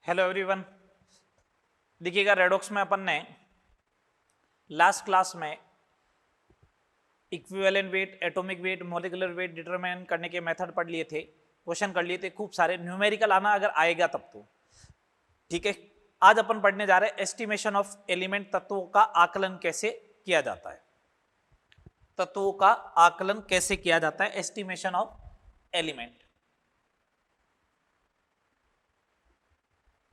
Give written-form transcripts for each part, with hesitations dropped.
Hello everyone. देखिएगा, redox में अपन ने लास्ट क्लास में equivalent weight, atomic weight, molecular weight determine करने के मेथड पढ़ लिए थे, क्वेश्चन कर लिए थे खूब सारे। न्यूमेरिकल आना अगर आएगा तब तो ठीक है। आज अपन पढ़ने जा रहे हैं एस्टिमेशन ऑफ एलिमेंट, तत्वों का आकलन कैसे किया जाता है। तत्वों का आकलन कैसे किया जाता है, estimation of element.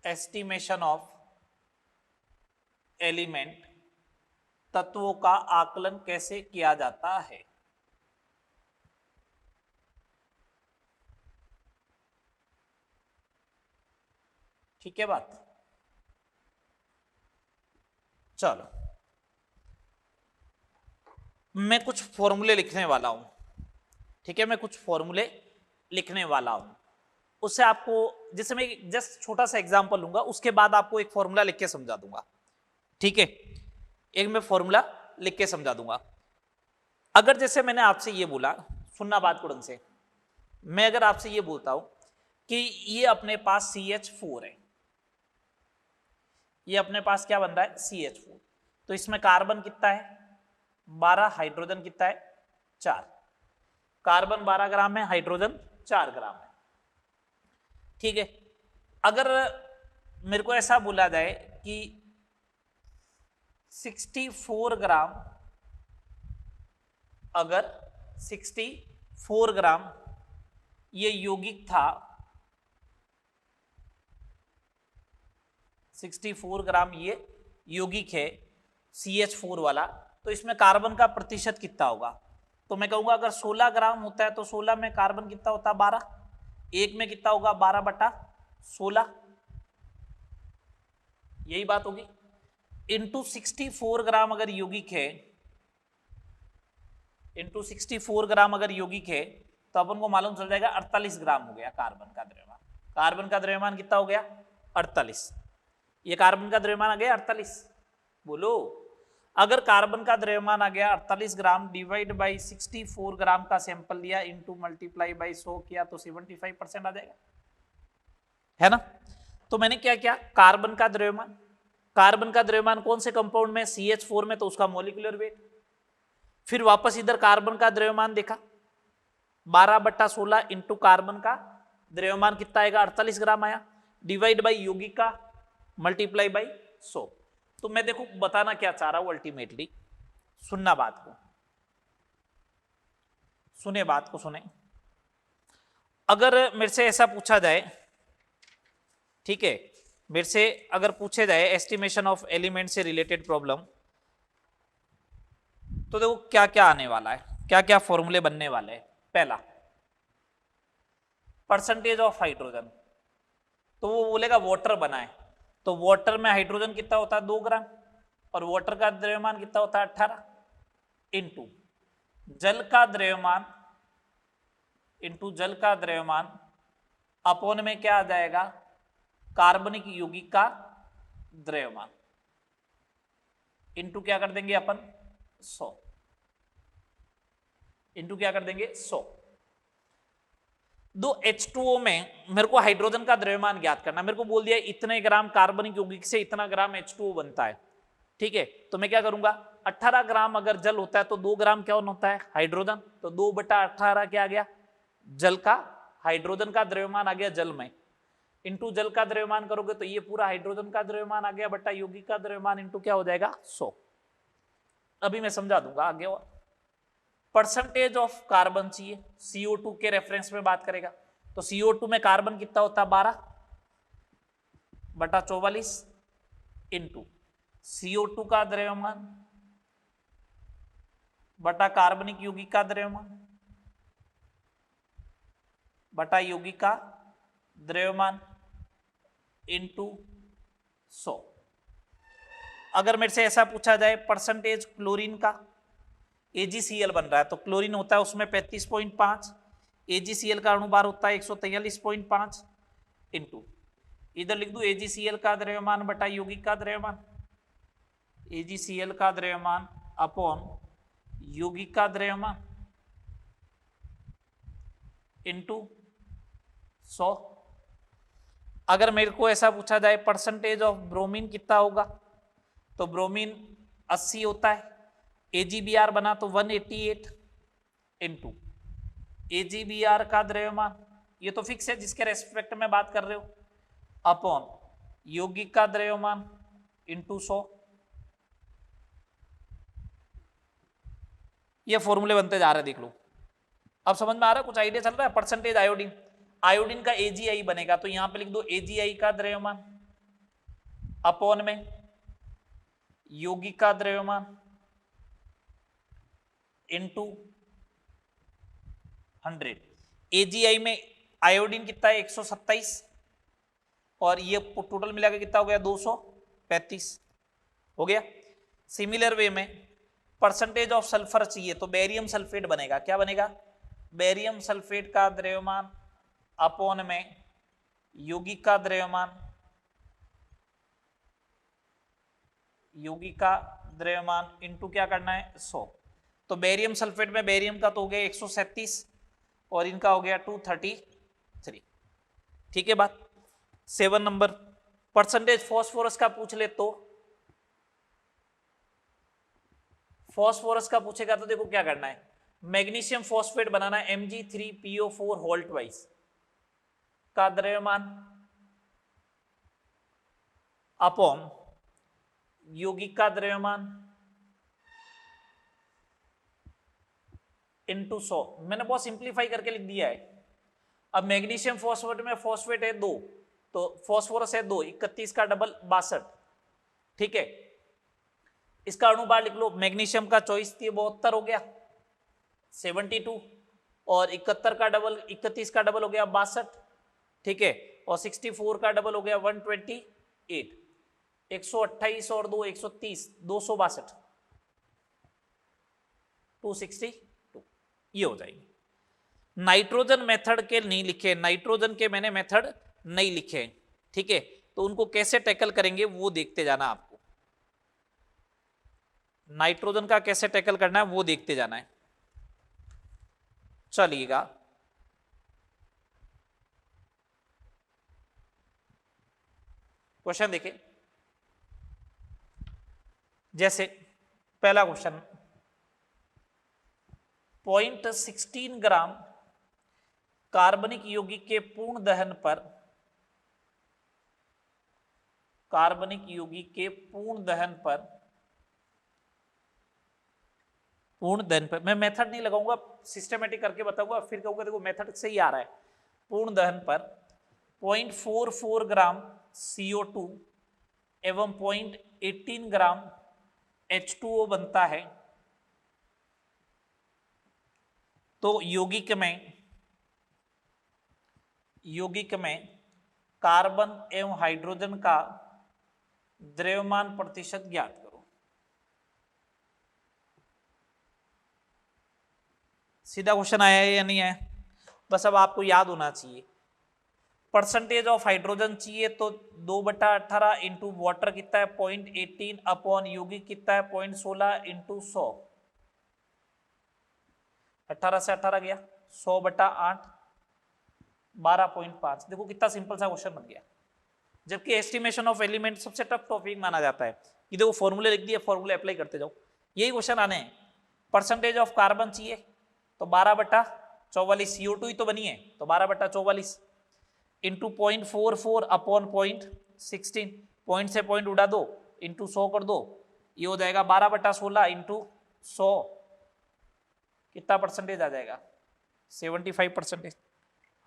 Estimation of element, तत्वों का आकलन कैसे किया जाता है। ठीक है बात। चलो, मैं कुछ फॉर्मूले लिखने वाला हूं। ठीक है, मैं कुछ फॉर्मूले लिखने वाला हूं। उससे आपको, जैसे मैं जस्ट छोटा सा एग्जांपल लूंगा, उसके बाद आपको एक फॉर्मूला लिख के समझा दूंगा। ठीक है, एक मैं फॉर्मूला लिख के समझा दूंगा। अगर जैसे मैंने आपसे ये बोला, सुनना बात को ढंग से, मैं अगर आपसे ये बोलता हूं कि ये अपने पास CH4 है, ये अपने पास क्या बन रहा है, CH4। तो इसमें कार्बन कितना है 12, हाइड्रोजन कितना है 4। कार्बन 12 ग्राम है, हाइड्रोजन 4 ग्राम है। ठीक है, अगर मेरे को ऐसा बोला जाए कि 64 ग्राम, अगर 64 ग्राम ये यौगिक था, 64 ग्राम ये यौगिक है CH4 वाला, तो इसमें कार्बन का प्रतिशत कितना होगा। तो मैं कहूंगा अगर 16 ग्राम होता है तो 16 में कार्बन कितना होता है 12, एक में कितना होगा 12/16, यही बात होगी। इंटू 64 ग्राम अगर यौगिक है, इंटू 64 ग्राम अगर यौगिक है, तो अपन को मालूम चल जाएगा 48 ग्राम हो गया कार्बन का द्रव्यमान। कार्बन का द्रव्यमान कितना हो गया 48। ये कार्बन का द्रव्यमान आ गया 48। बोलो, अगर कार्बन का द्रव्यमान आ गया 48 ग्राम, डिवाइड बाई 64 ग्राम का सैंपल लिया, इंटू मल्टीप्लाई बाई 100 किया, तो 75% आ जाएगा, है ना। तो मैंने क्या किया, कार्बन का द्रव्यमान, कार्बन का द्रव्यमान कौन से कंपाउंड में, CH4 में, तो उसका मॉलिक्यूलर वेट। फिर वापस इधर कार्बन का द्रव्यमान देखा, 12/16 इंटू कार्बन का द्रव्यमान कितना आएगा 48 ग्राम आया, डिवाइड बाई यौगिक का, मल्टीप्लाई बाई 100। तो मैं देखो बताना क्या चाह रहा हूं अल्टीमेटली, सुनना बात को, सुने बात को, सुने। अगर मेरे से ऐसा पूछा जाए, ठीक है, मेरे से अगर पूछे जाए एस्टिमेशन ऑफ एलिमेंट से रिलेटेड प्रॉब्लम, तो देखो क्या क्या आने वाला है, क्या क्या फॉर्मूले बनने वाले हैं। पहला, परसेंटेज ऑफ हाइड्रोजन, तो वो बोलेगा वाटर बनाए, तो वाटर में हाइड्रोजन कितना होता है 2 ग्राम, और वाटर का द्रव्यमान कितना होता है 18, इंटू जल का द्रव्यमान, इंटू जल का द्रव्यमान, अपोन में क्या आ जाएगा कार्बनिक यौगिक का द्रव्यमान, इंटू क्या कर देंगे अपन 100, इंटू क्या कर देंगे 100। दो H2O में मेरे को हाइड्रोजन का द्रव्यमान ज्ञात करना, मेरे को बोल दिया इतने ग्राम कार्बनिक यौगिक से इतना ग्राम H2O बनता है। ठीक है, तो मैं क्या करूंगा, 18 ग्राम अगर जल होता है तो 2 ग्राम क्या होता है हाइड्रोजन, तो 2/18 क्या आ गया जल का, हाइड्रोजन का द्रव्यमान आ गया जल में, इंटू जल का द्रव्यमान करोगे तो ये पूरा हाइड्रोजन का द्रव्यमान आ गया बटा यौगिक का द्रव्यमान, इंटू क्या हो जाएगा 100। अभी मैं समझा दूंगा आगे। और परसेंटेज ऑफ कार्बन चाहिए, CO2 के रेफरेंस में बात करेगा, तो CO2 में कार्बन कितना होता है 12/44 इंटू CO2 का द्रव्यमान बटा कार्बनिक यौगिक का द्रव्यमान बटा यौगिक का द्रव्यमान इंटू 100। अगर मेरे से ऐसा पूछा जाए परसेंटेज क्लोरीन का, AgCl बन रहा है तो क्लोरीन होता है उसमें 35.5, AgCl का अणुभार होता है 143.5, इंटू इधर लिख दूं AgCl का द्रव्यमान बटा यौगिक का द्रव्यमान, AgCl का द्रव्यमान अपॉन यौगिक का द्रव्यमान इंटू 100। अगर मेरे को ऐसा पूछा जाए परसेंटेज ऑफ ब्रोमीन कितना होगा, तो ब्रोमीन 80 होता है, AgBr बना तो 188 इंटू AgBr का द्रव्यमान, ये तो फिक्स है जिसके रेस्पेक्ट में बात कर रहे हो, अपॉन यौगिक का द्रव्यमान इंटू 100। ये फॉर्मूले बनते जा रहे हैं, देख लो। अब समझ में आ रहा है, कुछ आइडिया चल रहा है। परसेंटेज आयोडीन, आयोडीन का AgI बनेगा तो यहां पे लिख दो AgI का द्रव्यमान अपॉन में यौगिक का द्रव्यमान इंटू 100। AgI में आयोडीन कितना है 127 और ये टोटल मिलाकर कितना हो गया 235 हो गया। सिमिलर वे में परसेंटेज ऑफ सल्फर चाहिए तो बेरियम सल्फेट बनेगा, क्या बनेगा, बेरियम सल्फेट का द्रव्यमान अपॉन में यौगिक का द्रव्यमान, यौगिक का द्रव्यमान इंटू क्या करना है 100। तो बेरियम सल्फेट में बेरियम का तो हो गया 137 और इनका हो गया 233। ठीक है बात। 7 नंबर परसेंटेज फॉस्फोरस का पूछ ले तो, फॉस्फोरस का पूछेगा तो देखो क्या करना है, मैग्नीशियम फॉस्फेट बनाना है Mg3PO4 होल्ट वाइज का द्रव्यमान अपॉन यौगिक का द्रव्यमान इंटू 100। मैंने बहुत सिंप्लीफाई करके लिख दिया है। अब मैग्नीशियम फॉस्फेट में फॉस्फेट है 2 तो फॉस्फोरस है 2, 31 का डबल 62। ठीक है, इसका अणुभार लिख लो, मैग्नीशियम का 74 हो गया 72 और 71 का डबल 31 का डबल हो गया 62। ठीक है, और 64 का डबल हो गया 128, 128 और 2 130, 262, 262 ये हो जाएगी। नाइट्रोजन मेथड के नहीं लिखे, नाइट्रोजन के मैंने मेथड नहीं लिखे। ठीक है, तो उनको कैसे टैकल करेंगे वो देखते जाना आपको, नाइट्रोजन का कैसे टैकल करना है वो देखते जाना है। चलिएगा क्वेश्चन देखें। जैसे पहला क्वेश्चन 0.16 ग्राम कार्बनिक यौगिक के पूर्ण दहन पर, कार्बनिक यौगिक के पूर्ण दहन पर, पूर्ण दहन पर, मैं मेथड नहीं लगाऊंगा, सिस्टमेटिक करके बताऊंगा, फिर कहूंगा देखो मेथड से ही आ रहा है। पूर्ण दहन पर 0.44 ग्राम CO2 एवं 0.18 ग्राम H2O बनता है, तो यौगिक में कार्बन एवं हाइड्रोजन का द्रव्यमान प्रतिशत ज्ञात करो। सीधा क्वेश्चन आया है या नहीं है, बस अब आपको याद होना चाहिए। परसेंटेज ऑफ हाइड्रोजन चाहिए तो 2/18 इंटू वाटर कितना है 0.18 अपॉन यौगिक कितना है 0.16 इंटू 100। 18 से 18 गया 100/8, 12.5। देखो कितना सिंपल सा क्वेश्चन बन गया। जबकि एस्टिमेशन ऑफ एलिमेंट सबसे टफ टॉपिक माना जाता है कि देखो फॉर्मूले लिख दिए, फॉर्मूले अप्लाई करते जाओ, यही क्वेश्चन आने हैं। परसेंटेज ऑफ कार्बन चाहिए तो 12/44, CO2 ही तो बनी है तो 12/44 इंटू 0.44 अपॉन 0.16, पॉइंट से पॉइंट उड़ा दो इंटू 100 कर दो, ये हो जाएगा 12/16 इंटू 100। कितना परसेंटेज आ जाएगा 75%।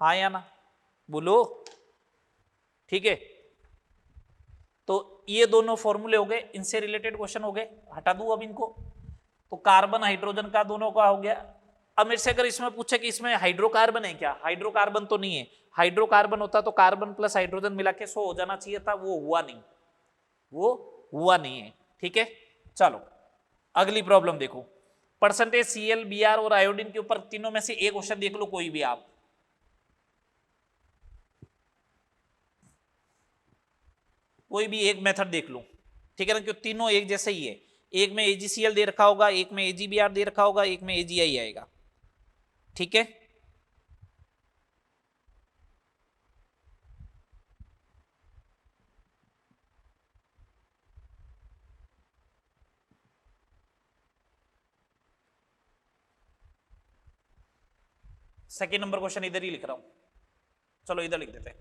हाँ या ना बोलो। ठीक है, तो ये दोनों फॉर्मूले हो गए, इनसे रिलेटेड क्वेश्चन हो गए, हटा दूं अब इनको। तो कार्बन हाइड्रोजन का दोनों का हो गया। अब मेरे से अगर इसमें पूछे कि इसमें हाइड्रोकार्बन है क्या, हाइड्रोकार्बन तो नहीं है। हाइड्रोकार्बन होता तो कार्बन प्लस हाइड्रोजन मिला के 100 हो जाना चाहिए था, वो हुआ नहीं, वो हुआ नहीं है। ठीक है, चलो अगली प्रॉब्लम देखो। परसेंटेज Cl, Br और आयोडीन के ऊपर तीनों में से एक क्वेश्चन देख लो, कोई भी आप। कोई भी एक मेथड देख लो, ठीक है ना, क्योंकि तीनों एक जैसे ही है। एक में AgCl दे रखा होगा, एक में AgBr दे रखा होगा, एक में AgI आएगा। ठीक है, सेकेंड नंबर क्वेश्चन इधर ही लिख रहा हूं, चलो इधर लिख देते हैं।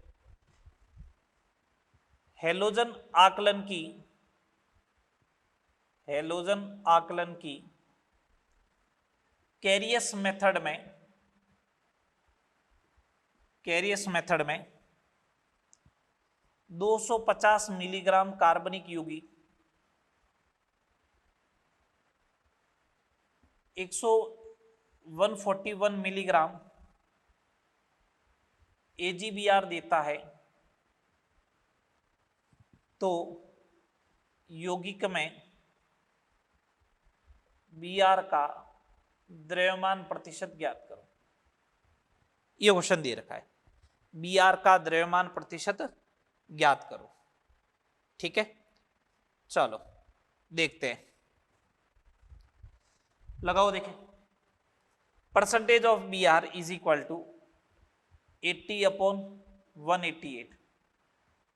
हेलोजन आकलन की कैरियस मेथड में 250 मिलीग्राम कार्बनिक यौगिक 141 मिलीग्राम AgBr देता है, तो यौगिक में Br का द्रव्यमान प्रतिशत ज्ञात करो। ये क्वेश्चन दे रखा है, Br का द्रव्यमान प्रतिशत ज्ञात करो। ठीक है, चलो देखते हैं, लगाओ। देखें, percentage of Br is equal to 80/188।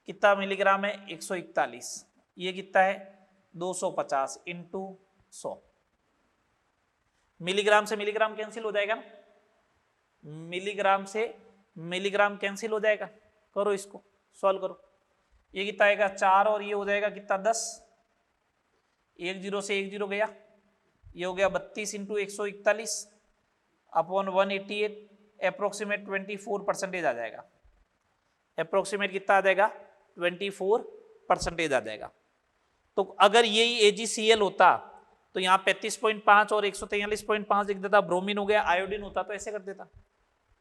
कितना मिलीग्राम है? 141। ये कितना है? 250 इंटू 100। मिलीग्राम से मिलीग्राम कैंसिल हो जाएगा ना, मिलीग्राम से मिलीग्राम कैंसिल हो जाएगा। करो इसको, सॉल्व करो। ये कितना आएगा? 4 और ये हो जाएगा कितना? 10। 1 0 से 1 0 गया, ये हो गया 32 इंटू 141 अपॉन 188। अप्रोक्सीमेट 24% आ जाएगा। अप्रोक्सीमेट कितना आ जाएगा? 24% आ जाएगा। तो अगर यही AgCl होता तो यहाँ 35.5 और 143.5 लिख देता, ब्रोमीन हो गया। आयोडीन होता तो ऐसे कर देता।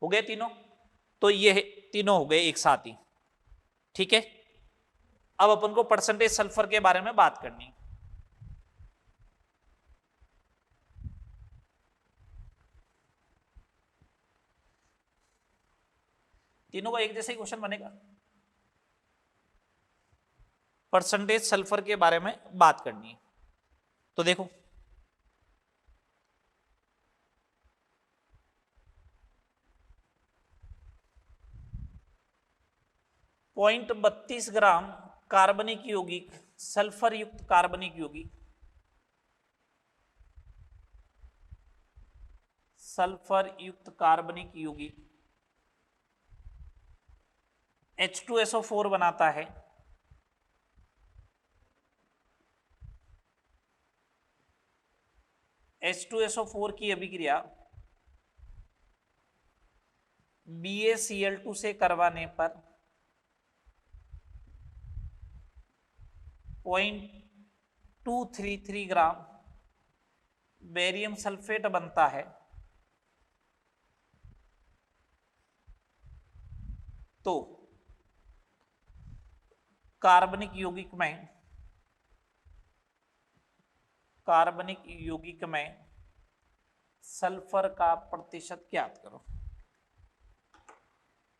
हो गए तीनों, तो ये तीनों हो गए एक साथ ही। ठीक है, अब अपन को परसेंटेज सल्फर के बारे में बात करनी। तीनों का एक जैसा ही क्वेश्चन बनेगा। परसेंटेज सल्फर के बारे में बात करनी है, तो देखो 0.32 ग्राम कार्बनिक यौगिक, सल्फर युक्त कार्बनिक यौगिक, H2SO4 बनाता है। H2SO4 की अभिक्रिया BaCl2 से करवाने पर 0.233 ग्राम बेरियम सल्फेट बनता है। तो कार्बनिक यौगिक में सल्फर का प्रतिशत ज्ञात करो।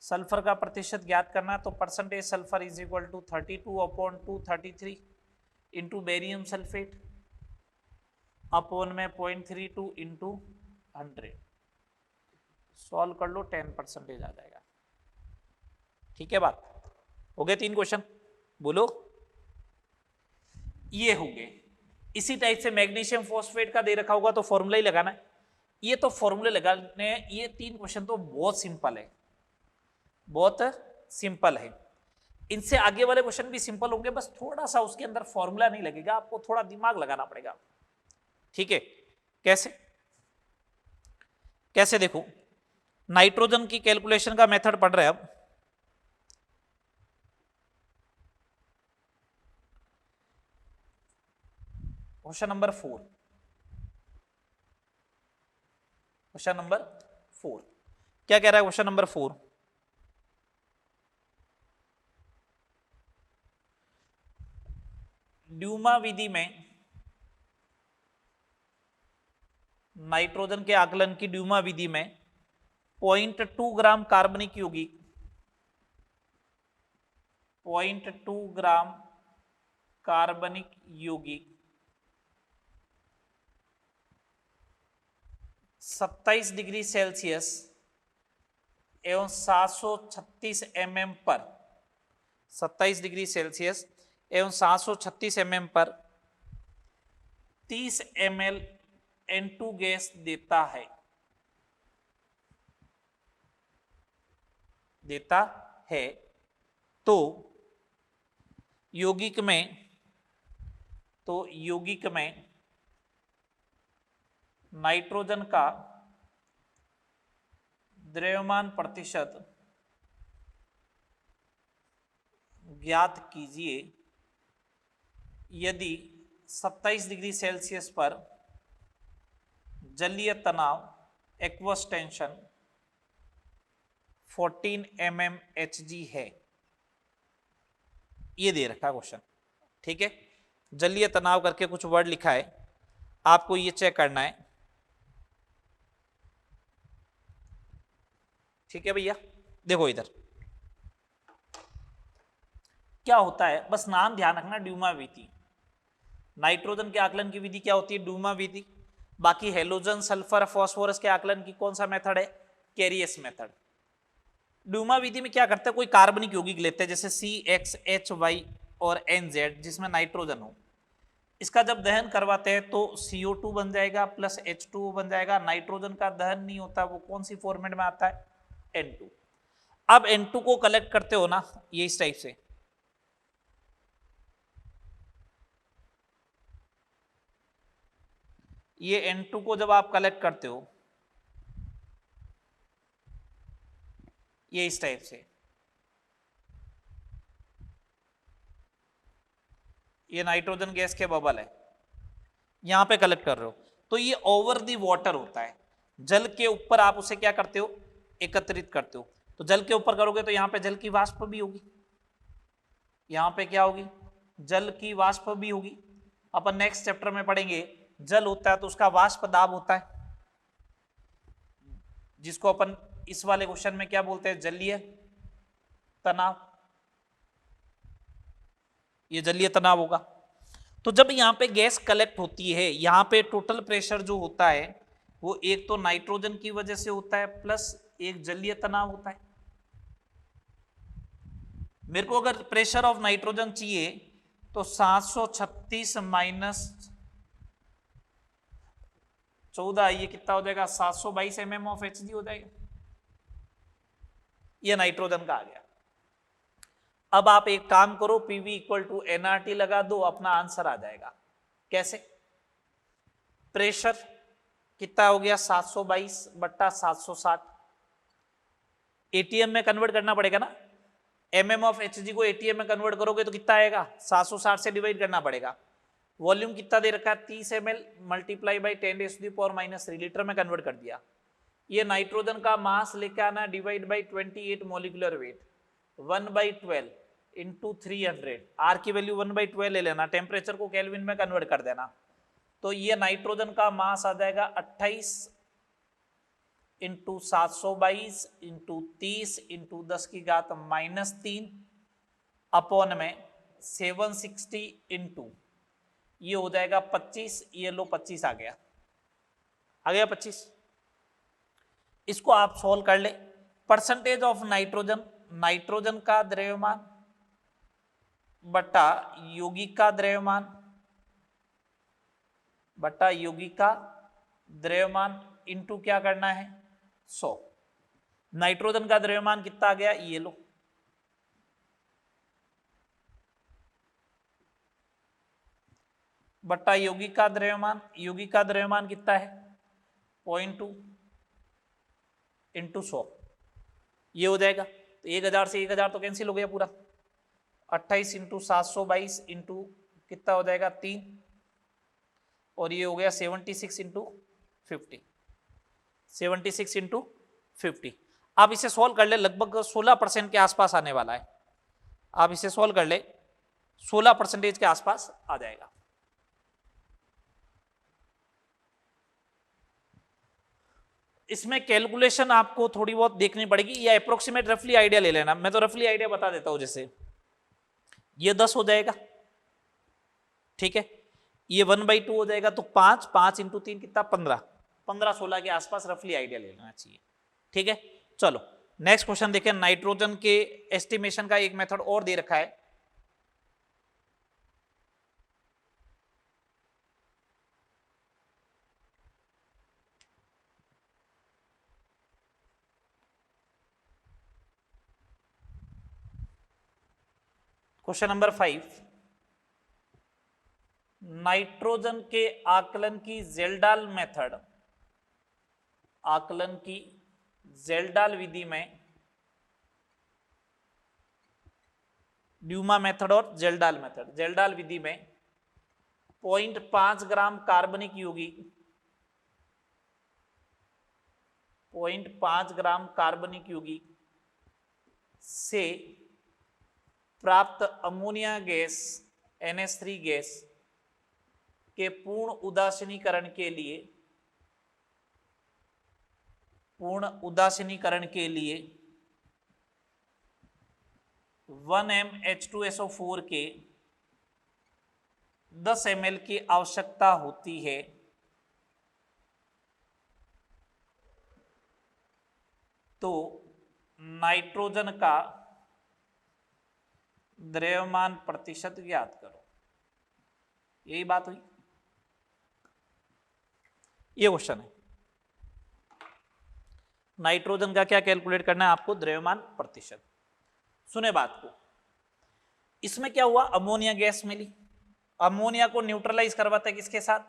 सल्फर का प्रतिशत ज्ञात करना, तो percentage sulphur is equal to 32/233 into barium sulphate upon में 0.32 इंटू 100। सॉल्व कर लो, 10% आ जाएगा। ठीक है, बात हो गए। 3 क्वेश्चन बोलो, ये हो गए। इसी टाइप से मैग्नीशियम फॉस्फेट का दे रखा होगा तो फॉर्मूला ही लगाना है। ये तो फॉर्मूले लगाने, ये 3 क्वेश्चन तो बहुत सिंपल है, बहुत सिंपल है। इनसे आगे वाले क्वेश्चन भी सिंपल होंगे, बस थोड़ा सा उसके अंदर फॉर्मूला नहीं लगेगा, आपको थोड़ा दिमाग लगाना पड़ेगा। ठीक है, कैसे कैसे देखो, नाइट्रोजन की कैलकुलेशन का मेथड पढ़ रहे हैं अब। क्वेश्चन नंबर 4, क्या कह रहा है क्वेश्चन नंबर 4? ड्यूमा विधि में नाइट्रोजन के आकलन की ड्यूमा विधि में 0.2 ग्राम कार्बनिक यौगिक 0.2 ग्राम कार्बनिक यौगिक 27 डिग्री सेल्सियस एवं 736 mm पर 27 डिग्री सेल्सियस एवं 736 mm पर 30 ml N2 गैस देता है। देता है तो यौगिक में नाइट्रोजन का द्रव्यमान प्रतिशत ज्ञात कीजिए यदि 27 डिग्री सेल्सियस पर जलीय तनाव एक्वस टेंशन 14 mmHg है। ये दे रखा क्वेश्चन, ठीक है। जलीय तनाव करके कुछ वर्ड लिखा है, आपको ये चेक करना है, ठीक है भैया। देखो इधर क्या होता है, बस नाम ध्यान रखना, ड्यूमा विधि। नाइट्रोजन के आकलन की विधि क्या होती है, ड्यूमा विधि। बाकी हेलोजन, सल्फर, फास्फोरस के आकलन की कौन सा मेथड है, कैरियस मेथड। ड्यूमा विधि में क्या करते हैं, कोई कार्बनिक यौगिक लेते हैं जैसे CXHY और NZ जिसमें नाइट्रोजन हो, इसका जब दहन करवाते हैं तो CO2 बन जाएगा प्लस H2O बन जाएगा। नाइट्रोजन का दहन नहीं होता, वो कौन सी फॉर्मेट में आता है, N2। अब N2 को कलेक्ट करते हो ना, ये इस टाइप से, ये N2 को जब आप कलेक्ट करते हो ये इस टाइप से, ये नाइट्रोजन गैस के बबल है, यहां पे कलेक्ट कर रहे हो, तो ये ओवर दी वाटर होता है। जल के ऊपर आप उसे क्या करते हो, एकत्रित करते हो। तो जल के ऊपर करोगे तो यहां पे जल की वाष्प भी होगी, यहां पे क्या होगी, जल की वाष्प भी होगी। अपन नेक्स्ट चैप्टर में पढ़ेंगे, जल होता है तो उसका वाष्प दाब होता है, जिसको अपन इस वाले क्वेश्चन में क्या बोलते हैं, जलीय तनाव। ये जलीय तनाव होगा। तो जब यहां पे गैस कलेक्ट होती है, यहां पे टोटल प्रेशर जो होता है वो एक तो नाइट्रोजन की वजह से होता है प्लस एक जलीय तनाव होता है। मेरे को अगर प्रेशर ऑफ नाइट्रोजन चाहिए तो 736 माइनस 14, ये कितना हो जाएगा, 722 mm ऑफ Hg हो जाएगा। ये नाइट्रोजन का आ गया। अब आप एक काम करो, PV इक्वल टू nRT लगा दो, अपना आंसर आ जाएगा। कैसे, प्रेशर कितना हो गया, 722 बट्टा 760, ATM में कन्वर्ट करना पड़ेगा ना, mm ऑफ Hg को ATM में कन्वर्ट करोगे तो कितना आएगा, 760 से डिवाइड करना पड़ेगा। वॉल्यूम कितना दे रखा है, 30 ml मल्टीप्लाई बाई 10⁻³ लीटर में कन्वर्ट कर दिया। ये नाइट्रोजन का मास लेके आना, divide by 28 molecular weight, 1/12 into 300, r की वैल्यू 1/12 ले लेना, टेम्परेचर को केल्विन में कन्वर्ट कर देना। तो ये नाइट्रोजन का मास आ जाएगा 28 इंटू 722 इंटू 30 इंटू 10⁻³ अपॉन में 760 इंटू, ये हो जाएगा 25, ये लो 25 आ गया 25। इसको आप सॉल्व कर ले। परसेंटेज ऑफ नाइट्रोजन, नाइट्रोजन का द्रव्यमान बटा यौगिक का द्रव्यमान बटा यौगिक का द्रव्यमान इंटू क्या करना है, 100। नाइट्रोजन का द्रव्यमान कितना आ गया, ये लो, बट्टा यौगिक का द्रव्यमान, यौगिक का द्रव्यमान कितना है 0.2 इंटू 100, ये हो जाएगा। तो 1000 से 1000 तो कैंसिल हो गया पूरा, 28 इंटू 722 इंटू कितना हो जाएगा 3, और ये हो गया 76 इंटू 50, 76 इंटू 50। आप इसे सॉल्व कर ले, लगभग 16% के आसपास आने वाला है। आप इसे सॉल्व कर ले, 16% के आसपास आ जाएगा। इसमें कैलकुलेशन आपको थोड़ी बहुत देखनी पड़ेगी, या अप्रोक्सीमेट रफली आइडिया ले लेना। मैं तो रफली आइडिया बता देता हूं, जैसे ये 10 हो जाएगा, ठीक है, ये 1/2 हो जाएगा, तो 5 इंटू 3 कितना 15-16 के आसपास रफली आइडिया ले लेना चाहिए, ठीक है। चलो नेक्स्ट क्वेश्चन देखें। नाइट्रोजन के एस्टिमेशन का एक मेथड और दे रखा है, क्वेश्चन नंबर 5, नाइट्रोजन के आकलन की जेल्डाल मेथड, आकलन की जेल्डाल विधि में, ड्यूमा मेथड और जेल्डाल मेथड, जेल्डाल विधि में 0.5 ग्राम कार्बनिक यौगिक, 0.5 ग्राम कार्बनिक यौगिक से प्राप्त अमोनिया गैस NH3 गैस के पूर्ण उदासीनीकरण के लिए, पूर्ण उदासीनीकरण के लिए 1 mH2SO4 के 10 ml की आवश्यकता होती है, तो नाइट्रोजन का द्रव्यमान प्रतिशत ज्ञात करो। यही बात हुई, ये क्वेश्चन है। नाइट्रोजन का क्या कैलकुलेट करना है आपको? द्रव्यमान प्रतिशत। सुने बात को, इसमें क्या हुआ, अमोनिया गैस मिली, अमोनिया को न्यूट्रलाइज करवाता है किसके साथ?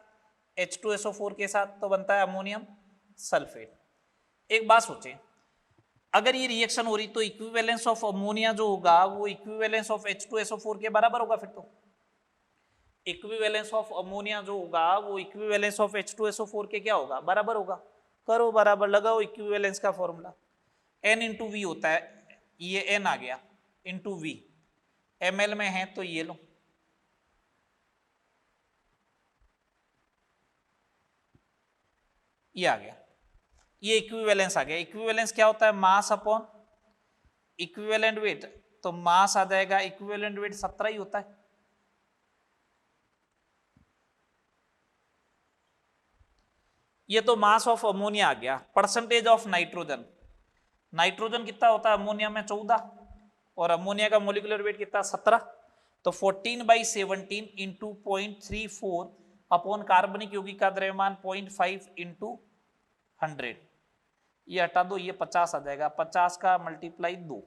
H2SO4 के साथ, तो बनता है अमोनियम सल्फेट। एक बात सोचें, अगर ये रिएक्शन हो रही तो इक्विवेलेंस ऑफ अमोनिया जो होगा वो इक्विवेलेंस ऑफ H2SO4 के बराबर होगा। फिर तो इक्विवेलेंस ऑफ अमोनिया जो होगा वो इक्विवेलेंस ऑफ H2SO4 के क्या होगा? बराबर होगा। करो बराबर, लगाओ इक्विवेलेंस का फॉर्मूला, N इंटू वी होता है, ये N आ गया इंटू वी, ml में है तो ये लो, ये आ गया, ये इक्विवेलेंस आ गया। इक्विवेलेंस क्या होता है? मास अपॉन इक्विवेलेंट वेट, तो मास आ जाएगा, इक्विवेलेंट वेट 17 ही होता है। ये तो मास ऑफ अमोनिया आ गया। परसेंटेज ऑफ नाइट्रोजन, नाइट्रोजन कितना होता है अमोनिया में? 14, और अमोनिया का मोलिकुलर वेट कितना? 17, तो 14/17 इंटू 0.34 अपॉन कार्बनिक यौगिक का द्रव्यमान 0.5 इंटू 100, ये हटा दो, ये 50 आ जाएगा, 50 का मल्टीप्लाई 2,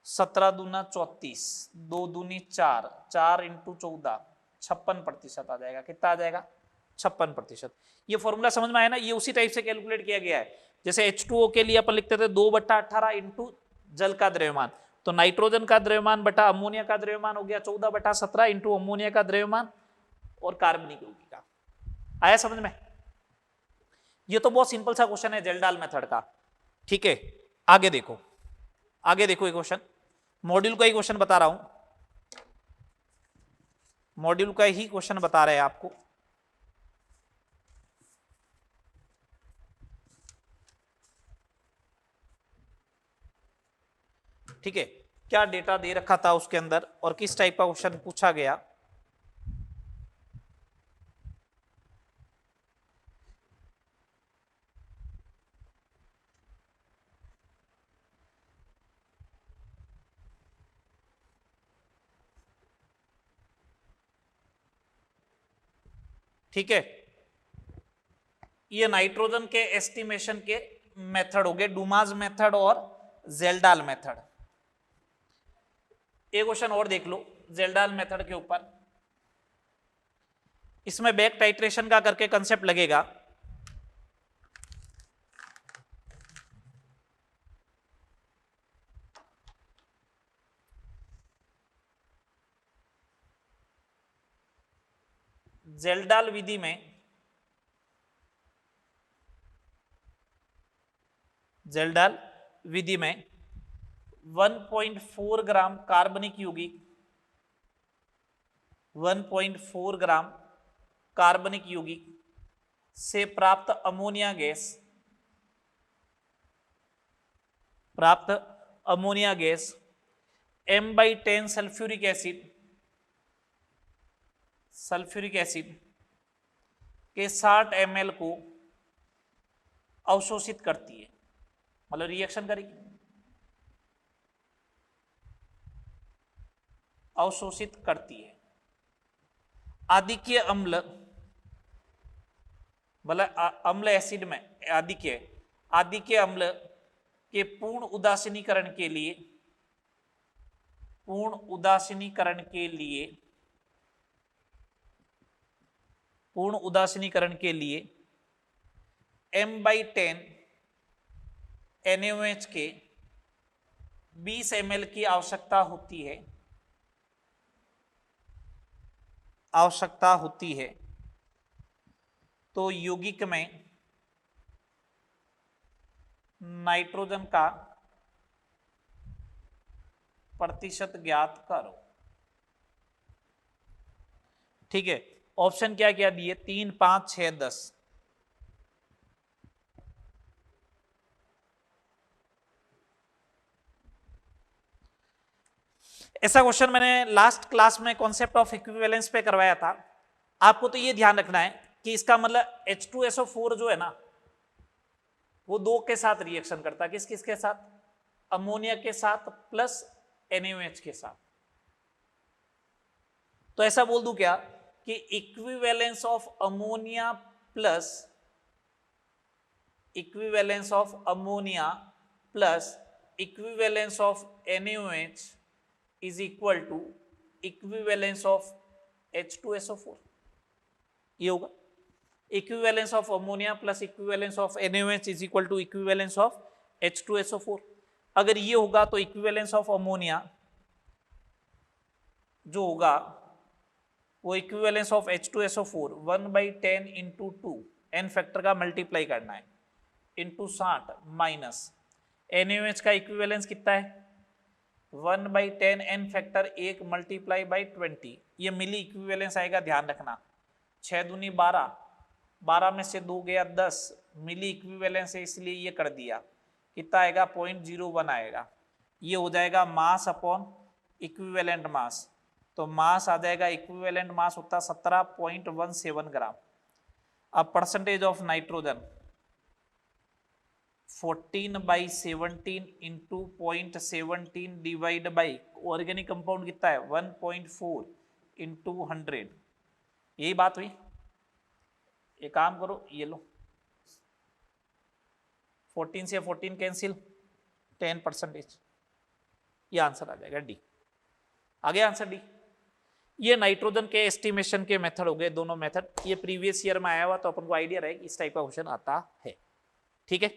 17 दूना 34, 2 दूनी 4, 4 इंटू 14, 56% आ जाएगा। कितना आ जाएगा? 56%। ये फॉर्मूला समझ में आया ना? ये उसी टाइप से कैलकुलेट किया गया है जैसे H2O के लिए अपन लिखते थे 2/18 इंटू जल का द्रव्यमान, तो नाइट्रोजन का द्रव्यमान बटा अमोनिया का द्रव्यमान हो गया 14/17 इंटू अमोनिया का द्रव्यमान और कार्बनिक यौगिक का। आया समझ में? ये तो बहुत सिंपल सा क्वेश्चन है जेल्डाल मेथड का। ठीक है, आगे देखो, आगे देखो, ये क्वेश्चन मॉड्यूल का ही क्वेश्चन बता रहा हूं, मॉड्यूल का ही क्वेश्चन बता रहे हैं आपको। ठीक है, क्या डेटा दे रखा था उसके अंदर और किस टाइप का क्वेश्चन पूछा गया। ठीक है, ये नाइट्रोजन के एस्टिमेशन के मेथड हो गए, डूमास मेथड और जेल्डाल मेथड। एक क्वेश्चन और देख लो जेल्डाल मेथड के ऊपर, इसमें बैक टाइट्रेशन का करके कंसेप्ट लगेगा। जेल्डाल विधि में जेल्डाल विधि में 1.4 ग्राम कार्बनिक यौगिक, 1.4 ग्राम कार्बनिक यौगिक से प्राप्त अमोनिया गैस, प्राप्त ammonia gas M/10 sulphuric acid, sulphuric acid के 60 ml को अवशोषित करती है, मतलब रिएक्शन करेगी, अवशोषित करती है। आदिकीय अम्ल, मतलब अम्ल एसिड में आदिकीय अम्ल के पूर्ण उदासीनीकरण के लिए पूर्ण उदासीनीकरण के लिए, पूर्ण उदासीनीकरण के लिए m/10 NaOH के 20 ml की आवश्यकता होती है तो यौगिक में नाइट्रोजन का प्रतिशत ज्ञात करो। ठीक है, ऑप्शन क्या क्या दिए, 3, 5, 6, 10। ऐसा क्वेश्चन मैंने लास्ट क्लास में कॉन्सेप्ट ऑफ इक्विवेलेंस पे करवाया था। आपको तो ये ध्यान रखना है कि इसका मतलब H2SO4 जो है ना, वो दो के साथ रिएक्शन करता है। किस किस के साथ? अमोनिया के साथ प्लस NaOH के साथ। तो ऐसा बोल दूं क्या कि equivalence of ammonia plus equivalence of NaOH is equal to equivalence of H2SO4। ये होगा equivalence of ammonia plus equivalence of NaOH is equal to equivalence of H2SO4। अगर ये होगा तो इक्विवेलेंस ऑफ अमोनिया जो होगा वो equivalence of H2SO4 1/10 into 2 n factor का मल्टीप्लाई करना है इंटू 60 माइनस NaOH का इक्विवेलेंस कितना है 1/10 n फैक्टर 1 मल्टीप्लाई बाई 20। ये मिली इक्विवेलेंस आएगा, ध्यान रखना। 6 दूनी 12, 12 में से 2 गया 10, मिली इक्विवेलेंस है इसलिए ये कर दिया। कितना आएगा 0.01 आएगा। ये हो जाएगा मास अपॉन इक्विवेलेंट मास। तो मास आ जाएगा, इक्विवेलेंट मास होता 17.17 ग्राम। अब percentage of nitrogen 14/17 into 0.17 divide by organic compound कितना है 1.4 इंटू 100। यही बात हुई। एक काम करो, ये लो 14 से 14 कैंसिल, 10%। ये आंसर आ जाएगा डी। आगे आंसर डी। ये नाइट्रोजन के एस्टिमेशन के मेथड हो गए दोनों मेथड। ये प्रीवियस ईयर में आया हुआ तो अपन को आइडिया रहे कि इस टाइप का क्वेश्चन आता है। ठीक है,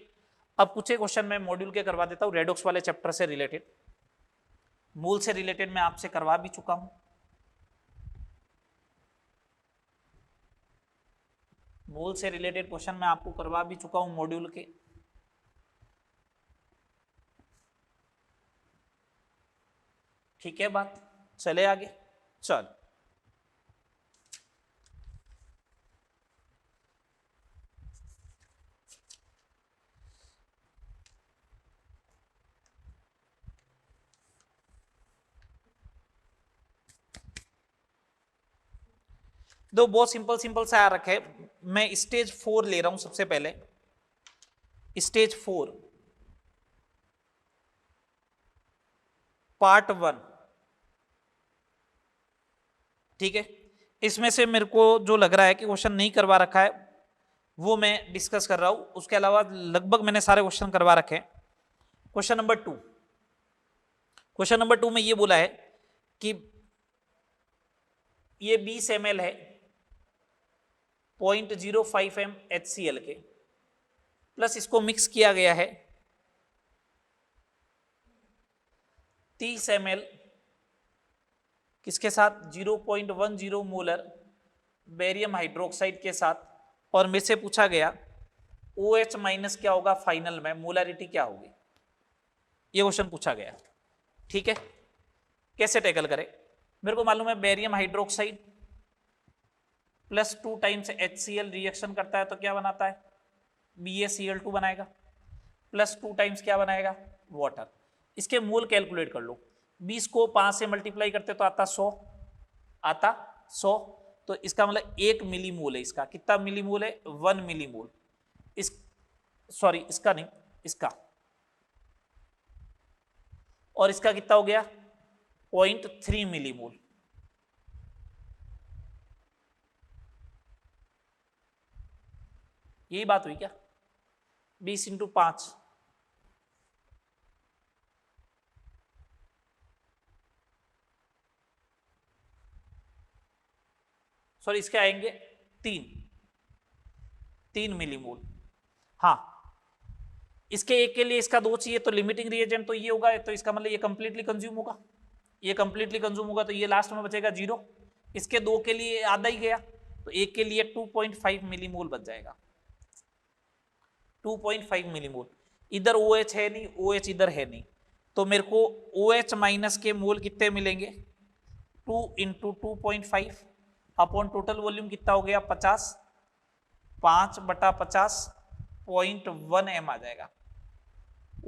अब कुछ क्वेश्चन मैं मॉड्यूल के करवा देता हूं रेडॉक्स वाले चैप्टर से रिलेटेड। मूल से रिलेटेड मैं आपसे करवा भी चुका हूं। मूल से रिलेटेड क्वेश्चन मैं आपको करवा भी चुका हूं मॉड्यूल के। ठीक है बात, चले आगे। चल दो बहुत सिंपल सिंपल सा आ रखे। मैं स्टेज 4 ले रहा हूं सबसे पहले। Stage 4 part 1। ठीक है, इसमें से मेरे को जो लग रहा है कि क्वेश्चन नहीं करवा रखा है वो मैं डिस्कस कर रहा हूं। उसके अलावा लगभग मैंने सारे क्वेश्चन करवा रखे हैं। Question number 2। क्वेश्चन नंबर 2 में ये बोला है कि ये 20 ml है 0.05 m HCl के, प्लस इसको मिक्स किया गया है 30 ml किसके साथ 0.10 मोलर बेरियम हाइड्रोक्साइड के साथ। और मेरे से पूछा गया OH माइनस क्या होगा फाइनल में, मोलरिटी क्या होगी, ये क्वेश्चन पूछा गया। ठीक है, कैसे टैकल करें? मेरे को मालूम है barium hydroxide plus 2 times HCl reaction करता है तो क्या बनाता है BaCl2 बनाएगा, प्लस 2 टाइम्स क्या बनाएगा वाटर। इसके मोल कैलकुलेट कर लो। 20 को 5 से मल्टीप्लाई करते तो आता 100, आता 100। तो इसका मतलब 1 मिलीमोल है। इसका कितना मिलीमोल है 1 मिलीमोल। इस सॉरी इसका नहीं, इसका। और इसका कितना हो गया 0.3 मिलीमोल। यही बात हुई क्या? 20 इंटू 5, सॉरी इसके आएंगे 3 मिलीमोल। हाँ, इसके एक के लिए इसका 2 चाहिए, तो लिमिटिंग रिएजेंट तो ये होगा, तो इसका मतलब ये कंप्लीटली कंज्यूम होगा, ये कंप्लीटली कंज्यूम होगा, तो ये लास्ट में बचेगा 0। इसके 2 के लिए आधा ही गया, तो एक के लिए 2.5 मिलीमोल बच जाएगा, 2.5 मिलीमोल। इधर OH है नहीं, OH इधर है नहीं, तो मेरे को OH माइनस के मोल कितने मिलेंगे, 2 इंटू 2.5 अपॉन टोटल वॉल्यूम कितना हो गया 50, 5/50 0.1 m आ जाएगा।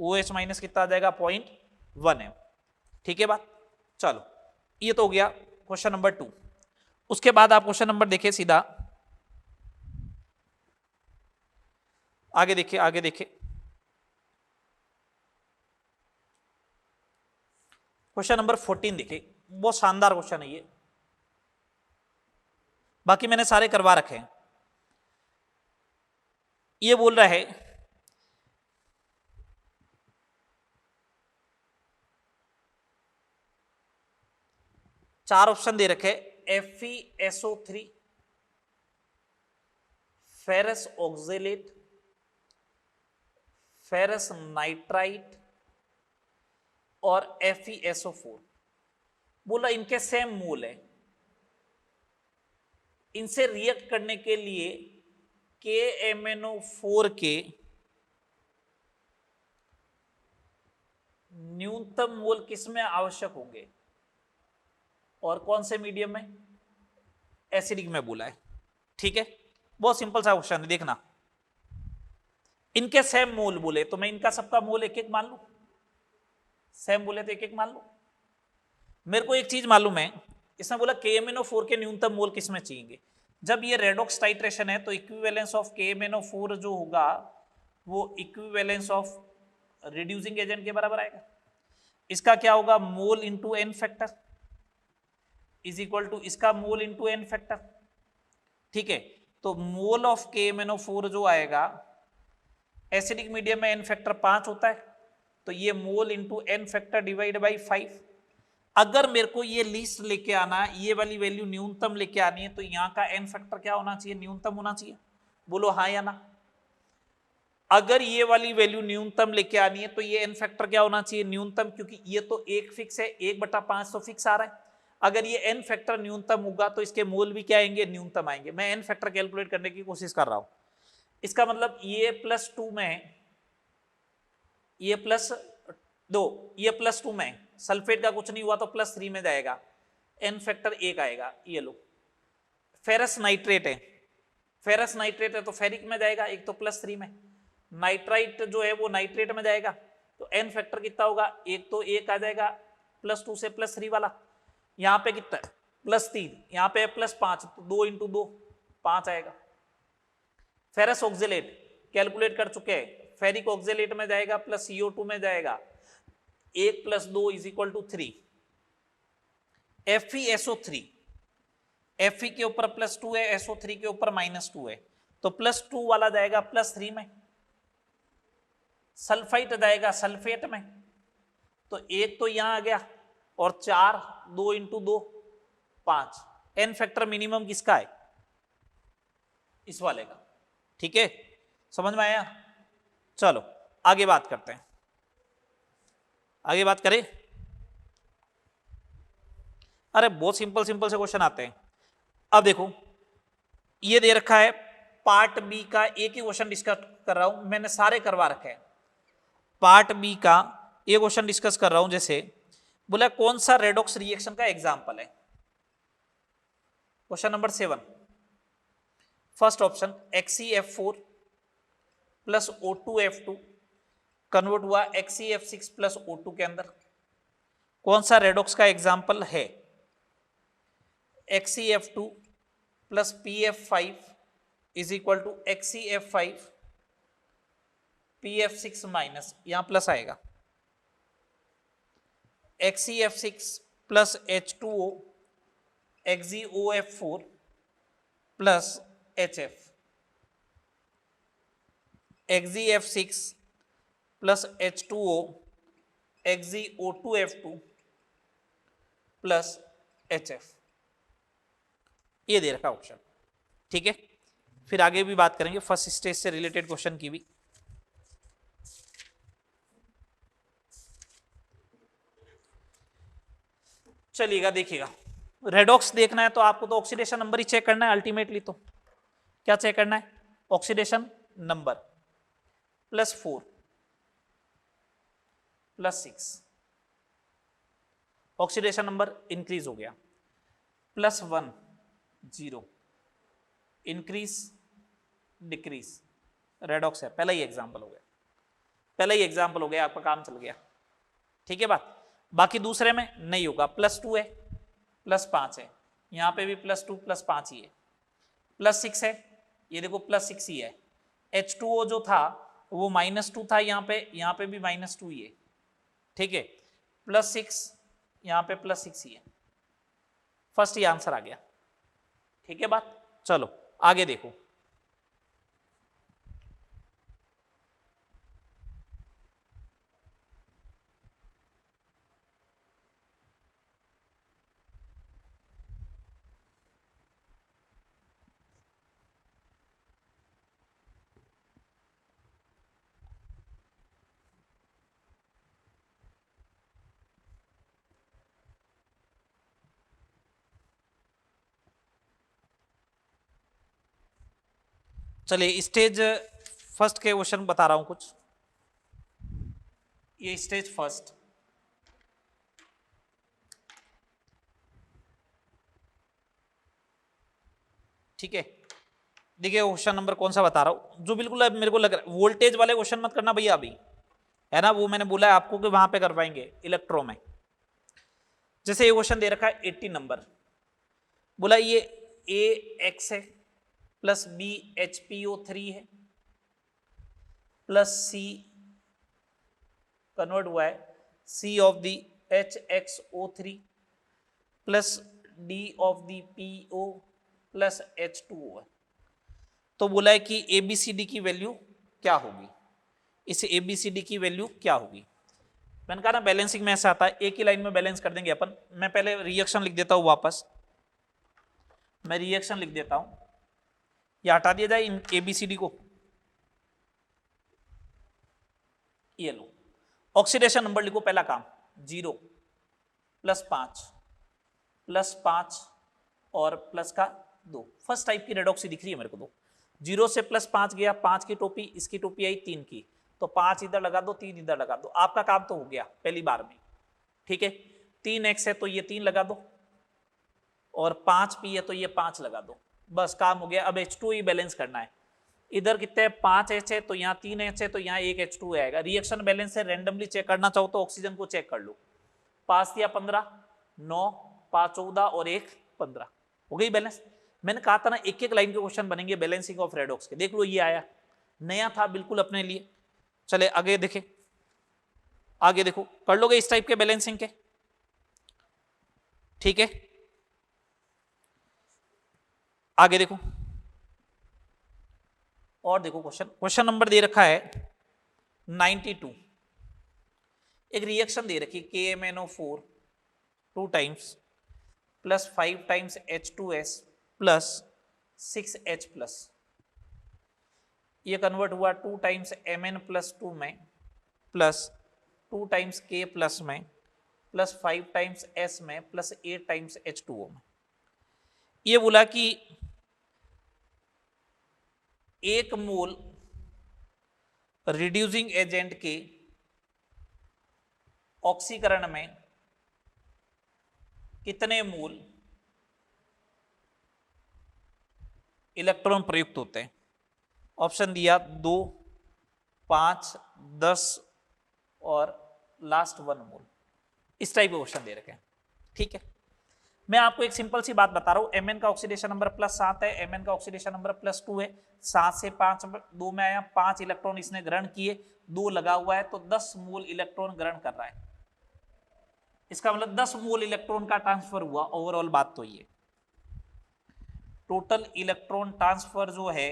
OH माइनस कितना आ जाएगा 0.1 m। ठीक है बात। चलो ये तो हो गया क्वेश्चन नंबर 2। उसके बाद आप क्वेश्चन नंबर देखिए सीधा, आगे देखिए, आगे देखिए क्वेश्चन नंबर 14 देखिए, बहुत शानदार क्वेश्चन है ये, बाकी मैंने सारे करवा रखे हैं। ये बोल रहा है 4 ऑप्शन दे रखे, FeSO3, ferrous oxalate, ferrous nitrite और FeSO4। बोला इनके सेम मोल है, इनसे रिएक्ट करने के लिए KMnO4 के न्यूनतम मोल किसमें आवश्यक होंगे और कौन से मीडियम में, एसिडिक में बोला है। ठीक है, बहुत सिंपल सा क्वेश्चन है, देखना। इनके सेम मोल बोले तो मैं इनका सबका मोल एक एक मान लू, सेम बोले तो एक एक मान लू। मेरे को एक चीज मालूम है, इसने बोला KMnO4 के न्यूनतम मोल किसमें चाहिए। जब ये रेडॉक्स टाइट्रेशन है तो इक्विवेलेंस ऑफ KMnO4 जो होगा वो इक्विवेलेंस ऑफ रिड्यूसिंग एजेंट के बराबर आएगा। इसका क्या होगा, mole into n factor is equal to इसका मोल इंटू एन फैक्टर। ठीक है, तो मोल ऑफ KMnO4 जो आएगा, एसिडिक मीडियम में एन फैक्टर 5 होता है, तो ये mole into n factor divide by 5। अगर मेरे को ये लिस्ट लेके आना, ये वाली वैल्यू न्यूनतम लेके आनी है, तो यहाँ का एन फैक्टर क्या होना चाहिए, न्यूनतम होना चाहिए। बोलो हाँ या ना। अगर ये वाली वैल्यू न्यूनतम लेके आनी है तो ये एन फैक्टर क्या होना चाहिए, न्यूनतम, क्योंकि ये तो एक फिक्स है, 1/5 तो फिक्स आ रहा है। अगर ये एन फैक्टर न्यूनतम होगा तो इसके मोल भी क्या आएंगे, न्यूनतम आएंगे। मैं एन फैक्टर कैलकुलेट करने की कोशिश कर रहा हूं। इसका मतलब ये +2 में है, ये +2, ये +2 में है, सल्फेट का कुछ नहीं हुआ तो +3 में जाएगा, एन फैक्टर 1 आएगा। ये लो, फेरस नाइट्रेट है, फेरस नाइट्रेट है तो फेरिक में जाएगा, एक तो +3 में। नाइट्राइट जो है वो नाइट्रेट में जाएगा, तो एन फैक्टर कितना होगा, एक तो 1 आ जाएगा +2 से +3 वाला। यहाँ पे कितना है +3, यहाँ पे +5, तो 2 × 2 5 आएगा। फेरस ऑक्जेलेट कैलकुलेट कर चुके हैं, फेरिक ऑक्जेलेट में जाएगा +CO2 में जाएगा, 1 + 2 = 3। FeSO3, Fe के ऊपर +2 है, SO3 के ऊपर -2 है, तो +2 वाला जाएगा +3 में, सल्फाइट जाएगा सल्फेट में, तो एक तो यहां आ गया, और 4, 2 × 2 5। एन फैक्टर मिनिमम किसका है, इस वाले का। ठीक है, समझ में आया। चलो आगे बात करते हैं, आगे बात करें। अरे बहुत सिंपल सिंपल से क्वेश्चन आते हैं। अब देखो ये दे रखा है पार्ट बी का, एक ही क्वेश्चन डिस्कस कर रहा हूं, मैंने सारे करवा रखे हैं। पार्ट बी का ये क्वेश्चन डिस्कस कर रहा हूं, जैसे बोला कौन सा रेडॉक्स रिएक्शन का एग्जांपल है। Question number 7, first option XeF4 + O2F2 convert हुआ XeF6 + O2 के अंदर, कौन सा रेडॉक्स का एग्जांपल है। XeF2 + PF5 = XeF5 PF6-, यहां प्लस आएगा, XeF6 + H2O XeOF4 + HF, XeF6 + H2O XeO2F2 + HF। ये दे रखा ऑप्शन, ठीक है। फिर आगे भी बात करेंगे फर्स्ट स्टेज से रिलेटेड क्वेश्चन की भी। चलिएगा देखिएगा, रेडॉक्स देखना है तो आपको तो ऑक्सीडेशन नंबर ही चेक करना है अल्टीमेटली। तो क्या चेक करना है? Oxidation number +4 +6, oxidation number increase हो गया, +1 0, इंक्रीज डिक्रीज, रेडॉक्स है। पहला ही एग्जांपल हो गया, पहला ही एग्जांपल हो गया, आपका काम चल गया, ठीक है बात। बाकी दूसरे में नहीं होगा, +2 है, +5 है, यहां पे भी +2 +5 ही है, +6 है, ये देखो +6 ही है। H2O जो था वो -2 था, यहाँ पे भी -2 ही है, ठीक है। +6, यहाँ पे +6 ही है, फर्स्ट ही आंसर आ गया, ठीक है बात। चलो आगे देखो, चलिए स्टेज फर्स्ट के क्वेश्चन बता रहा हूं कुछ। ये स्टेज फर्स्ट, ठीक है। देखिए क्वेश्चन नंबर कौन सा बता रहा हूं, जो बिल्कुल अब मेरे को लग रहा है, वोल्टेज वाले क्वेश्चन मत करना भैया अभी, है ना, वो मैंने बोला है आपको कि वहां पे कर पाएंगे इलेक्ट्रो में। जैसे ये क्वेश्चन दे रखा है 80 नंबर, बोला ये AX है प्लस B HPO3 है प्लस C कन्वर्ट हुआ है C of the HXO3 plus D of the PO plus H2O है। तो बोला है कि ABCD की वैल्यू क्या होगी, इस ABCD की वैल्यू क्या होगी। मैंने कहा ना बैलेंसिंग में ऐसा आता है, एक ही लाइन में बैलेंस कर देंगे अपन। मैं पहले रिएक्शन लिख देता हूं, वापस मैं रिएक्शन लिख देता हूं, या हटा दिया जाए इन ABCD को। ये लो ऑक्सीडेशन नंबर लिखो, पहला काम 0 +5 +5 और प्लस का 2, फर्स्ट टाइप की रेडॉक्सी दिख रही है मेरे को। 0 से +5 गया, 5 की टोपी, इसकी टोपी आई 3 की, तो 5 इधर लगा दो, 3 इधर लगा दो, आपका काम तो हो गया पहली बार में, ठीक है। 3X है तो ये 3 लगा दो, और 5P है तो ये 5 लगा दो, बस काम हो गया। अब H2 ही बैलेंस करना है, इधर कितने 5H है तो यहाँ 3H है तो यहाँ 1 H2 आएगा। रिएक्शन बैलेंस है, रेंडमली चेक करना चाहो तो ऑक्सीजन को चेक कर लो, 5 या 15 9 5 14 और 1 15, हो गई बैलेंस। मैंने कहा था ना एक एक लाइन के क्वेश्चन बनेंगे बैलेंसिंग ऑफ रेडॉक्स के, देख लो ये आया, नया था बिल्कुल अपने लिए। चले आगे देखें, आगे देखो, कर लोगे इस टाइप के बैलेंसिंग के, ठीक है। आगे देखो, और देखो क्वेश्चन नंबर दे रखा है 92, एक रिएक्शन दे रखी KMnO4 2 times plus 5 times H2S plus 6H plus, ये कन्वर्ट हुआ 2 टाइम्स Mn+2 में प्लस 2 टाइम्स K प्लस में प्लस 5 टाइम्स S में प्लस 8 टाइम्स H2O में। ये बोला कि 1 मोल रिड्यूसिंग एजेंट के ऑक्सीकरण में कितने मोल इलेक्ट्रॉन प्रयुक्त होते हैं। ऑप्शन दिया 2 5 10 और लास्ट 1 मोल, इस टाइप के क्वेश्चन दे रखे हैं, ठीक है। मैं आपको एक सिंपल सी बात बता रहा हूं, Mn का ऑक्सीडेशन नंबर +7 है, Mn का ऑक्सीडेशन नंबर +2 है, 7 से 5 2 में आया, 5 इलेक्ट्रॉन इसने ग्रहण किए, 2 लगा हुआ है, तो 10 मोल इलेक्ट्रॉन ग्रहण कर रहा है। इसका मतलब 10 मोल इलेक्ट्रॉन का ट्रांसफर हुआ, ओवरऑल बात तो ये टोटल इलेक्ट्रॉन ट्रांसफर जो है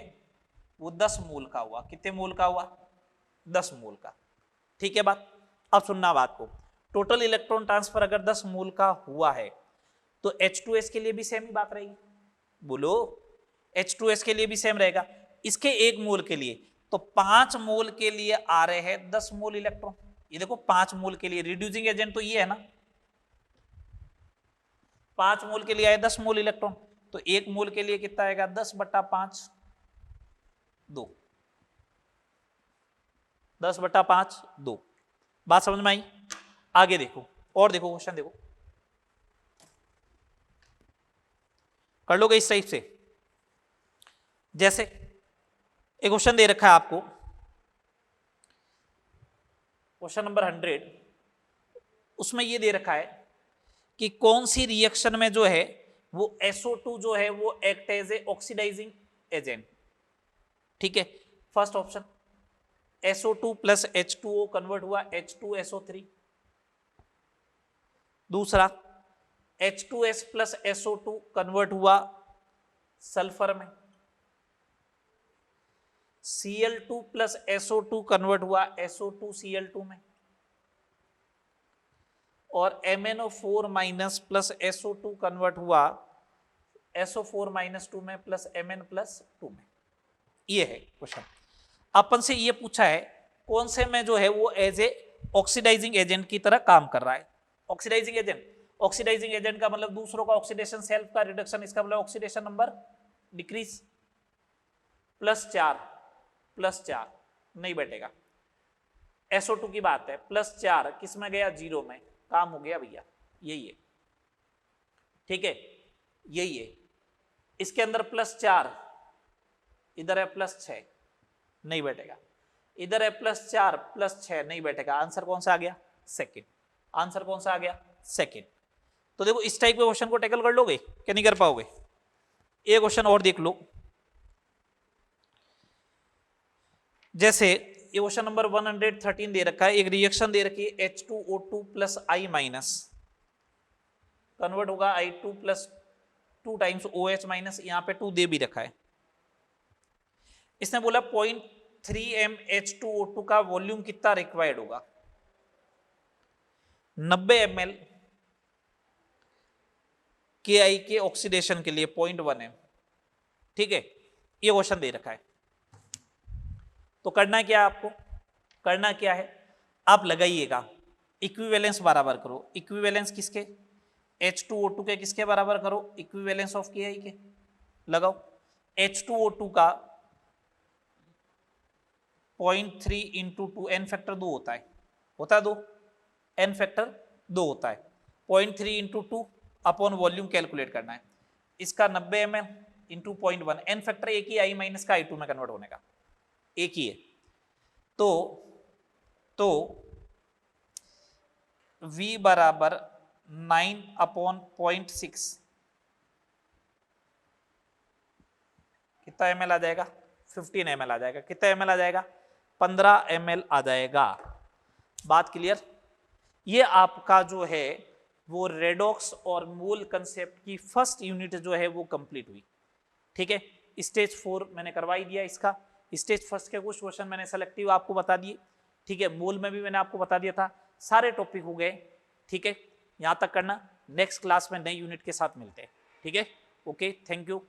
वो 10 मोल का हुआ। कितने मोल का हुआ? 10 मोल का, ठीक है बात। अब सुनना बात को, टोटल इलेक्ट्रॉन ट्रांसफर अगर 10 मोल का हुआ है तो H2S के लिए भी सेम ही बात रहेगी, बोलो। H2S के लिए भी सेम रहेगा, इसके 1 मोल के लिए, तो 5 मोल के लिए आ रहे हैं 10 मोल इलेक्ट्रॉन। ये देखो 5 मोल के लिए रिड्यूसिंग एजेंट तो ये है ना, 5 मोल के लिए आए 10 मोल इलेक्ट्रॉन, तो 1 मोल के लिए कितना आएगा 10/5, 2, 10/5, 2। बात समझ में आई? आगे देखो, और देखो क्वेश्चन देखो, कर लोगे इस टाइप से। जैसे एक क्वेश्चन दे रखा है आपको, क्वेश्चन नंबर 100, उसमें ये दे रखा है कि कौन सी रिएक्शन में जो है वो SO2 जो है वो act as a oxidising agent. ठीक है, first option SO2 plus H2O convert हुआ H2SO3। दूसरा H2S प्लस SO2 कन्वर्ट हुआ सल्फर में। Cl2 प्लस SO2 कन्वर्ट हुआ SO2Cl2 में। और MnO4 minus plus SO2 convert हुआ SO4-2 में प्लस Mn+2 में। ये है क्वेश्चन। अपन से ये पूछा है कौन से में जो है वो एज ए ऑक्सीडाइजिंग एजेंट की तरह काम कर रहा है। ऑक्सीडाइजिंग एजेंट, ऑक्सीडाइजिंग एजेंट का मतलब दूसरों का ऑक्सीडेशन, सेल्फ का रिडक्शन, इसका मतलब ऑक्सीडेशन नंबर डिक्रीज। +4 नहीं बैठेगा। SO2 की बात है, +4 किस में गया 0 में, काम हो गया भैया, यही है। ठीक है, यही है। इसके अंदर +4, इधर है +6, नहीं बैठेगा। इधर है +4 +6 नहीं बैठेगा। आंसर कौन सा आ गया? सेकंड। आंसर कौन सा आ गया? सेकंड। तो देखो इस टाइप के क्वेश्चन को टैकल कर लोगे क्या नहीं कर पाओगे? एक क्वेश्चन और देख लो, जैसे ये क्वेश्चन नंबर 113 दे रखा है, एक रिएक्शन दे रखी है H2O2 प्लस I- कन्वर्ट होगा I2 plus 2 times OH minus, यहां पे 2 दे भी रखा है। इसने बोला 0.3 H2O2 का वॉल्यूम कितना रिक्वायर्ड होगा? 90 ml KI के ऑक्सीडेशन के लिए 0.1 m। ठीक है, ये क्वेश्चन दे रखा है। तो करना क्या है आपको? करना क्या है, आप लगाइएगा, इक्विवेलेंस बराबर करो। इक्विवेलेंस किसके? H2O2 के किसके बराबर करो? इक्विवेलेंस ऑफ KI के। लगाओ। H2O2 का 0.3 इंटू 2, एन फैक्टर 2 होता है, होता है 2, एन फैक्टर 2 होता है। 0.3 इंटू 2 अपॉन वॉल्यूम कैलकुलेट करना है। इसका 90 ml इंटू 0.1, एन फैक्टर एक ही I- का I2 में कन्वर्ट होने का, एक ही है। तो V बराबर 9/0.6 कितना ml आ जाएगा? 15 ml आ जाएगा। कितना ml आ जाएगा? 15 ml आ जाएगा। बात क्लियर? ये आपका जो है वो रेडॉक्स और मोल कंसेप्ट की फर्स्ट यूनिट जो है वो कंप्लीट हुई। ठीक है, स्टेज 4 मैंने करवाई दिया इसका। स्टेज फर्स्ट के कुछ क्वेश्चन मैंने सेलेक्टिव आपको बता दिए। ठीक है, मोल में भी मैंने आपको बता दिया था। सारे टॉपिक हो गए। ठीक है, यहां तक करना। नेक्स्ट क्लास में नई यूनिट के साथ मिलते हैं। ठीक है, ओके, थैंक यू।